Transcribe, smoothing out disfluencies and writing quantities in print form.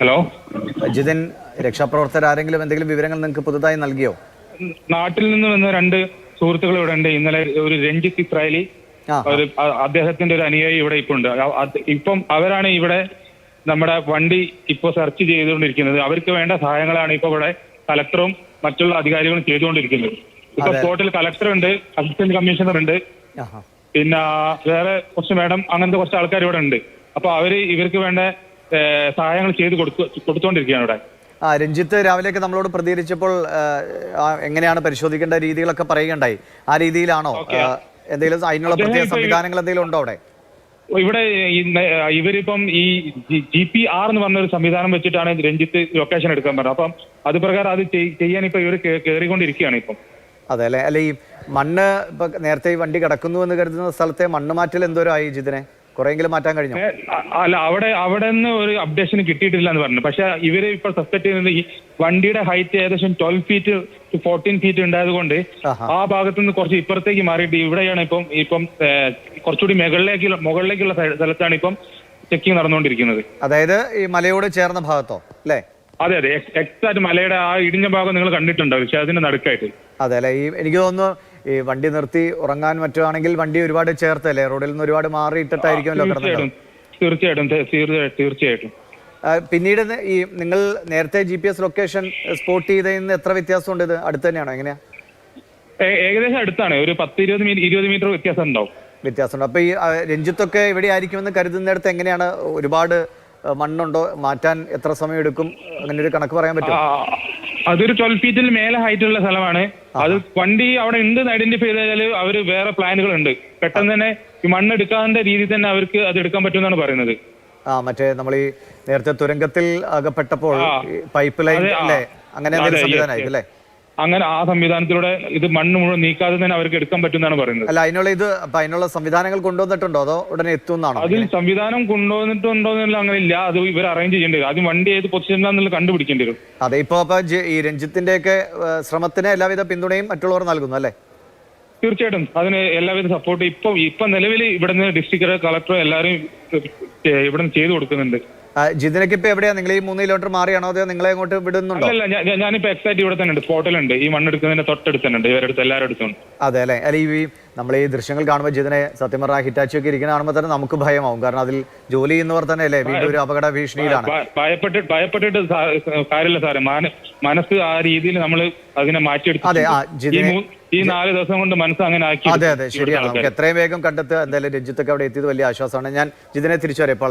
Hello Jithin, രക്ഷാപ്രവർത്തകർ ആരെങ്കിലും എന്തെങ്കിലും വിവരങ്ങൾ നിങ്ങൾക്ക് പുതുതായി നൽകിയോ? നാട്ടിൽ നിന്ന് വന്ന രണ്ട് സുഹൃത്തുക്കൾ ഇവിടെ ഉണ്ട്. ഇന്നലെ ഒരു രഞ്ജിത്ത് ഇസ്രായേലി, അദ്ദേഹത്തിന്റെ ഒരു അനുയായി ഇവിടെ ഇപ്പൊ ഉണ്ട്. ഇപ്പം അവരാണ് ഇവിടെ നമ്മുടെ വണ്ടി ഇപ്പൊ സെർച്ച് ചെയ്തുകൊണ്ടിരിക്കുന്നത്. അവർക്ക് വേണ്ട സഹായങ്ങളാണ് ഇപ്പൊ ഇവിടെ കലക്ടറും മറ്റുള്ള അധികാരികളും ചെയ്തുകൊണ്ടിരിക്കുന്നത്. ഇപ്പൊ സ്പോട്ടിൽ കലക്ടർ ഉണ്ട്, അസിസ്റ്റന്റ് കമ്മീഷണർ ഉണ്ട്, പിന്നെ വേറെ കുറച്ച് മേഡം, അങ്ങനത്തെ കുറച്ച് ആൾക്കാർ ഇവിടെ ഉണ്ട്. അപ്പൊ ഇവർക്ക് വേണ്ട സഹായങ്ങൾ ചെയ്ത് കൊടുത്തുകൊണ്ടിരിക്കുകയാണ് ഇവിടെ. രഞ്ജിത്ത് രാവിലെയൊക്കെ നമ്മളോട് പ്രതികരിച്ചപ്പോൾ എങ്ങനെയാണ് പരിശോധിക്കേണ്ട രീതികളൊക്കെ പറയുകയുണ്ടായി. ആ രീതിയിലാണോ? എന്തെങ്കിലും അതിനുള്ള പ്രത്യേക സംവിധാനങ്ങൾ എന്തെങ്കിലും ഉണ്ടോ അവിടെ? ഇവിടെ ഇവരിപ്പം ഈ GPR എന്ന് പറഞ്ഞൊരു സംവിധാനം വെച്ചിട്ടാണ് രഞ്ജിത്ത് ലൊക്കേഷൻ എടുക്കാൻ പറഞ്ഞത്. അപ്പം അത് പ്രകാരം അത് ചെയ്യാൻ ഇപ്പൊ ഇവർ കയറിക്കൊണ്ടിരിക്കുകയാണ് ഇപ്പം. അതെ അല്ലെ. അല്ലെ, ഈ മണ്ണ് ഇപ്പൊ നേരത്തെ ഈ വണ്ടി കിടക്കുന്നു എന്ന് കരുതുന്ന സ്ഥലത്തെ മണ്ണ് മാറ്റൽ എന്തോരം ആയി ജിതിനെ? കുറെയെങ്കിലും മാറ്റാൻ കഴിഞ്ഞോ? അല്ല, അവിടെ നിന്ന് ഒരു അപ്ഡേഷൻ കിട്ടിയിട്ടില്ല എന്ന് പറഞ്ഞു. പക്ഷെ ഇവര് ഇപ്പോൾ സസ്പെക്ട് ചെയ്യുന്നത് ഈ വണ്ടിയുടെ ഹൈറ്റ് ഏകദേശം 12 ഫീറ്റ് to 14 ഫീറ്റ് ഉണ്ടായത് കൊണ്ട് ആ ഭാഗത്തു നിന്ന് കുറച്ച് ഇപ്പുറത്തേക്ക് മാറിയിട്ട് ഇവിടെയാണ് ഇപ്പം കുറച്ചുകൂടി മുകളിലേക്കുള്ള സ്ഥലത്താണ് ഇപ്പം ചെക്കിങ് നടന്നുകൊണ്ടിരിക്കുന്നത്. അതായത് ഈ മലയോട് ചേർന്ന ഭാഗത്തോ അല്ലേ? അതെ, എക്സാക്ട് മലയുടെ ആ ഇടിഞ്ഞ ഭാഗം നിങ്ങൾ കണ്ടിട്ടുണ്ടാവും, പക്ഷെ അതിന്റെ നടുക്കായിട്ട്. അതെ അല്ലെ. എനിക്ക് തോന്നുന്നു ഈ വണ്ടി നിർത്തി ഉറങ്ങാൻ മറ്റുവാണെങ്കിൽ വണ്ടി ഒരുപാട് ചേർത്തല്ലേ, റോഡിൽ നിന്ന് ഒരുപാട് മാറിയിട്ടിട്ടായിരിക്കുമല്ലോ കിടന്നത്. തീർച്ചയായിട്ടും. പിന്നീട് ഈ നിങ്ങൾ നേരത്തെ GPS ലൊക്കേഷൻ സ്പോട്ട് ചെയ്തതിന് എത്ര വ്യത്യാസമുണ്ട്? ഇത് അടുത്ത് തന്നെയാണോ, എങ്ങനെയാ? ഏകദേശം അടുത്താണ്, ഒരു 10-20 മീറ്റർ വ്യത്യാസമുണ്ട്. അപ്പൊ ഈ രഞ്ജിത്തൊക്കെ എവിടെ ആയിരിക്കുമെന്ന് കരുതുന്നിടത്ത് എങ്ങനെയാണ്? ഒരുപാട് മണ്ണുണ്ടോ? മാറ്റാൻ എത്ര സമയം എടുക്കും? അങ്ങനെ ഒരു കണക്ക് പറയാൻ പറ്റുമോ? അതൊരു 12 ഫീറ്റിൽ മേലെ ഹൈറ്റ് ഉള്ള സ്ഥലമാണ്. അത് വണ്ടി അവിടെ ഉണ്ട് ഐഡന്റിഫൈ ചെയ്താൽ അവര് വേറെ പ്ലാനുകൾ ഉണ്ട്. പെട്ടെന്ന് തന്നെ ഈ മണ്ണെടുക്കാന്റെ രീതിയിൽ തന്നെ അവർക്ക് അത് എടുക്കാൻ പറ്റുമെന്നാണ് പറയുന്നത്. മറ്റേ നമ്മൾ ഈ നേരത്തെ തുരങ്കത്തിൽ അകപ്പെട്ടപ്പോൾ പൈപ്പ് ലൈൻ അല്ലേ, അങ്ങനെ എന്തെങ്കിലും സംവിധാനം ആയിരിക്കും അല്ലേ? അങ്ങനെ ആ സംവിധാനത്തിലൂടെ ഇത് മണ്ണ് മുഴുവൻ നീക്കാതെ തന്നെ അവർക്ക് എടുക്കാൻ പറ്റുമെന്നാണ് പറയുന്നത്. അല്ല, അതിനുള്ള സംവിധാനങ്ങൾ കൊണ്ടുവന്നിട്ടുണ്ടോ അതോ ഉടനെ എത്തുമെന്നാണോ? അതിൽ സംവിധാനം കൊണ്ടുവന്നിട്ടുണ്ടോ എന്നുള്ള അങ്ങനെ ഇല്ല. അത് ഇവർ അറേഞ്ച് ചെയ്യേണ്ടി വരും. ആദ്യം വണ്ടി ഏത് പൊസിഷനിലാണെന്നുള്ള കണ്ടുപിടിക്കേണ്ടി വരും. അതെ. ഇപ്പൊ ഈ രഞ്ജിത്തിന്റെ ഒക്കെ ശ്രമത്തിന് എല്ലാവിധ പിന്തുണയും മറ്റുള്ളവർ നൽകുന്നു അല്ലേ? തീർച്ചയായിട്ടും അതിന് എല്ലാവിധ സപ്പോർട്ട് ഇപ്പൊ നിലവിൽ ഇവിടുന്ന് ഡിസ്ട്രിക്ട് കളക്ടർ എല്ലാവരും ഇവിടുന്ന് ചെയ്തു കൊടുക്കുന്നുണ്ട്. ജിതിനൊക്കെ ഇപ്പൊ എവിടെയാ? നിങ്ങൾ ഈ 3 കിലോമീറ്റർ മാറിയാണോ അതോ നിങ്ങളെ അങ്ങോട്ട് വിടുന്നുണ്ടോ? അല്ല, ഞാനിപ്പോ എക്സാക്ട് ഇവിടെ തന്നെ ഉണ്ട്, സ്പോട്ടിലുണ്ട്. ഈ മണ്ണെടുക്കുന്നതിന്റെ തൊട്ടടുത്തുണ്ട്, ഇവരടുത്ത് എല്ലാവരും അടുത്തുണ്ട്. അതെ അല്ലെ. അല്ല, ഈ നമ്മൾ ഈ ദൃശ്യങ്ങൾ കാണുമ്പോൾ ജിതിനെ സത്യം പറഞ്ഞാൽ ഹിറ്റാച്ചി ഒക്കെ ഇരിക്കുന്ന കാണുമ്പോൾ തന്നെ നമുക്ക് ഭയമാവും. കാരണം അതിൽ ജോലി ചെയ്യുന്നവർ തന്നെ അല്ലേ വീണ്ടും ഒരു അപകട ഭീഷണിയിലാണ്. ഭയപ്പെട്ടിട്ട് കാര്യമില്ല സാറേ. മനസ്സ് ആ രീതിയിൽ നമ്മൾ അതിനെ മാറ്റിയെടുത്തു. അതെ, ഈ 4 ദിവസം കൊണ്ട് മനസ്സ് അങ്ങനെ ആക്കി. അതെ ശരിയാണ്. നമുക്ക് എത്രയും വേഗം കണ്ടെത്തുക. എന്തായാലും രഞ്ജിത്തൊക്കെ അവിടെ എത്തിയത് വലിയ ആശ്വാസമാണ്. ഞാൻ ജിതിനെ തിരിച്ചു വരാം. ഇപ്പോൾ